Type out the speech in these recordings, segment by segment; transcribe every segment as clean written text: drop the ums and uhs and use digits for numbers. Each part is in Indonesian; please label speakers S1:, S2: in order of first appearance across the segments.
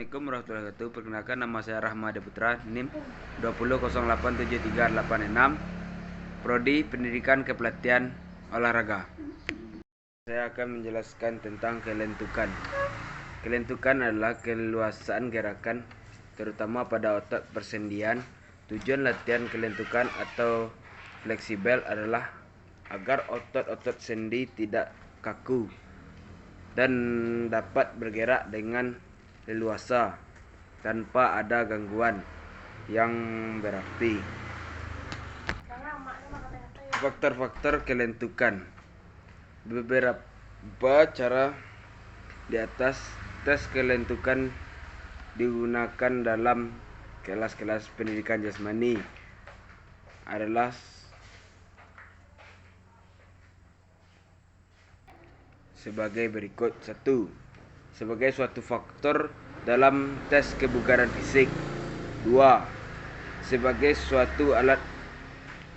S1: Assalamualaikum warahmatullahi wabarakatuh. Perkenalkan, nama saya Rahmadi Putra, NIM 20087386, Prodi Pendidikan Kepelatihan Olahraga. Saya akan menjelaskan tentang kelentukan. Kelentukan adalah keluasan gerakan, terutama pada otot persendian. Tujuan latihan kelentukan atau fleksibel adalah agar otot-otot sendi tidak kaku dan dapat bergerak dengan leluasa tanpa ada gangguan yang berarti. Faktor-faktor kelentukan. Beberapa cara di atas tes kelentukan digunakan dalam kelas-kelas pendidikan jasmani adalah sebagai berikut. 1. Sebagai suatu faktor dalam tes kebugaran fisik. 2. Sebagai suatu alat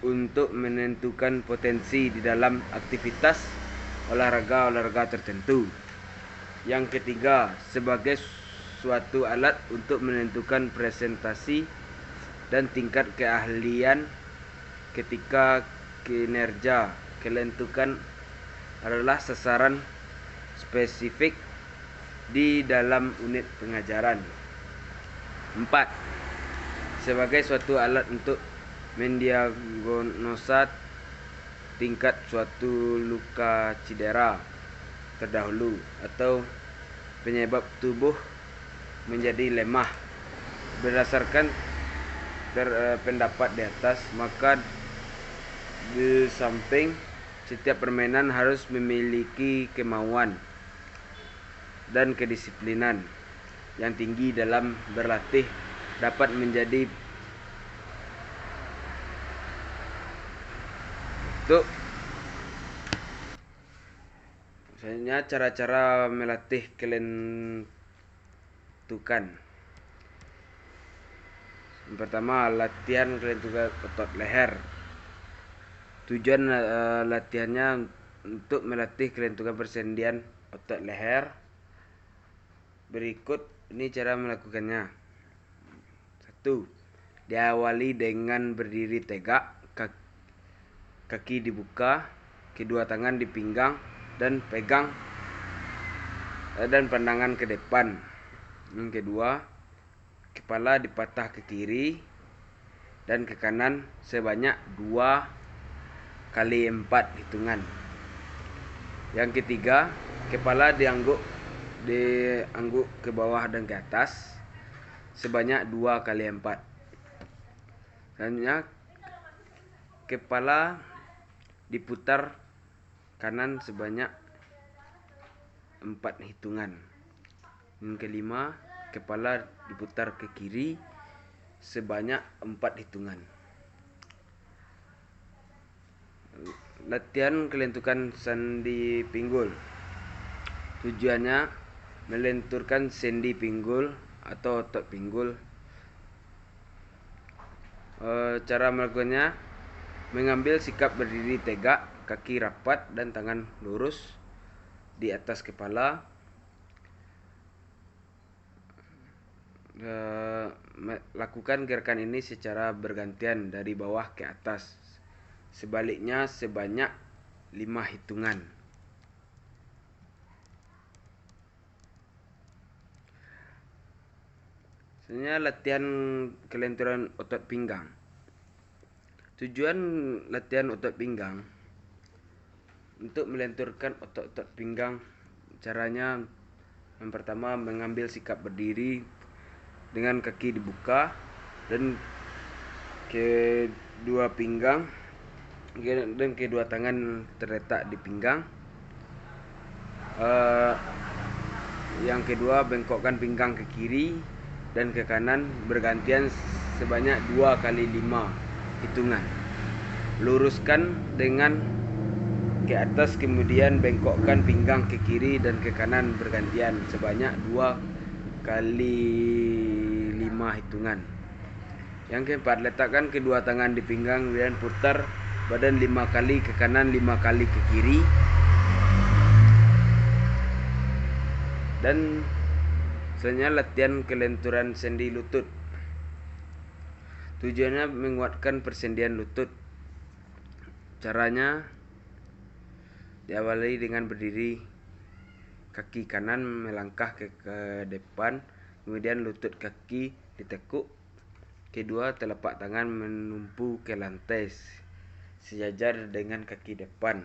S1: untuk menentukan potensi di dalam aktivitas olahraga tertentu. Yang ketiga, sebagai suatu alat untuk menentukan presentasi dan tingkat keahlian ketika kinerja. Kelentukan adalah sasaran spesifik di dalam unit pengajaran. 4. Sebagai suatu alat untuk mendiagnosa tingkat suatu luka cedera terdahulu atau penyebab tubuh menjadi lemah. Berdasarkan pendapat di atas, maka di samping setiap permainan harus memiliki kemauan dan kedisiplinan yang tinggi dalam berlatih dapat menjadi untuk misalnya cara-cara melatih kelentukan. Yang pertama, latihan kelentukan otot leher. Tujuan latihannya untuk melatih kelentukan persendian otot leher. Berikut ini cara melakukannya. 1. Diawali dengan berdiri tegak, kaki dibuka, kedua tangan di pinggang dan pegang dan pandangan ke depan. Yang kedua, kepala dipatah ke kiri dan ke kanan sebanyak 2 kali 4 hitungan. Yang ketiga, kepala diangguk ke bawah dan ke atas sebanyak 2 kali 4. Selanjutnya, kepala diputar kanan sebanyak 4 hitungan. Yang kelima, kepala diputar ke kiri sebanyak 4 hitungan. Latihan kelentukan sendi pinggul. Tujuannya melenturkan sendi pinggul atau otot pinggul. Cara melakukannya: mengambil sikap berdiri tegak, kaki rapat dan tangan lurus di atas kepala. Lakukan gerakan ini secara bergantian dari bawah ke atas. Sebaliknya sebanyak 5 hitungan. Selanjutnya, latihan kelenturan otot pinggang. Tujuan latihan otot pinggang untuk melenturkan otot-otot pinggang. Caranya, yang pertama, mengambil sikap berdiri dengan kaki dibuka dan kedua pinggang dan kedua tangan terletak di pinggang. Yang kedua, bengkokkan pinggang ke kiri dan ke kanan bergantian sebanyak 2 kali 5 hitungan. Luruskan dengan ke atas, kemudian bengkokkan pinggang ke kiri dan ke kanan bergantian sebanyak 2 kali 5 hitungan. Yang keempat, letakkan kedua tangan di pinggang dan putar badan 5 kali ke kanan, 5 kali ke kiri. Dan Selanjutnya latihan kelenturan sendi lutut. Tujuannya menguatkan persendian lutut. Caranya diawali dengan berdiri, kaki kanan melangkah ke depan, kemudian lutut kaki ditekuk. Kedua, telapak tangan menumpu ke lantai sejajar dengan kaki depan.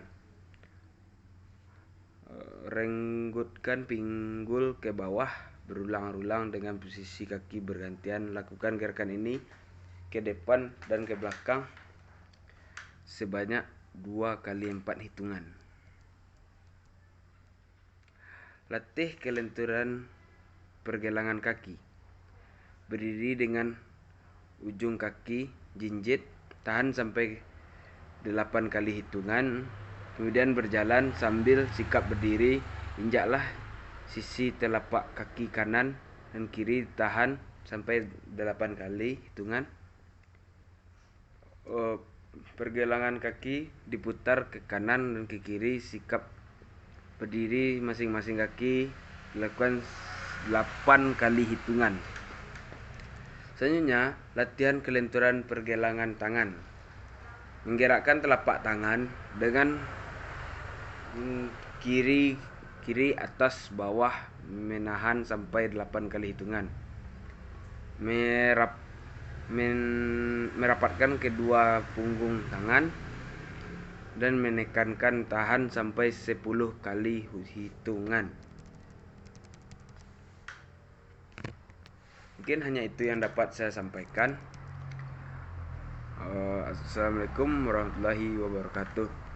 S1: Renggutkan pinggul ke bawah berulang-ulang dengan posisi kaki bergantian. Lakukan gerakan ini ke depan dan ke belakang sebanyak 2 kali 4 hitungan. Latih kelenturan pergelangan kaki. Berdiri dengan ujung kaki jinjit, tahan sampai 8 kali hitungan. Kemudian berjalan sambil sikap berdiri. Injaklah sisi telapak kaki kanan dan kiri, tahan sampai 8 kali hitungan. Pergelangan kaki diputar ke kanan dan ke kiri. Sikap berdiri masing-masing kaki dilakukan 8 kali hitungan. Selanjutnya, latihan kelenturan pergelangan tangan. Menggerakkan telapak tangan dengan kiri atas bawah, menahan sampai 8 kali hitungan. Merapatkan kedua punggung tangan dan menekankan, tahan sampai 10 kali hitungan. Mungkin hanya itu yang dapat saya sampaikan. Assalamualaikum warahmatullahi wabarakatuh.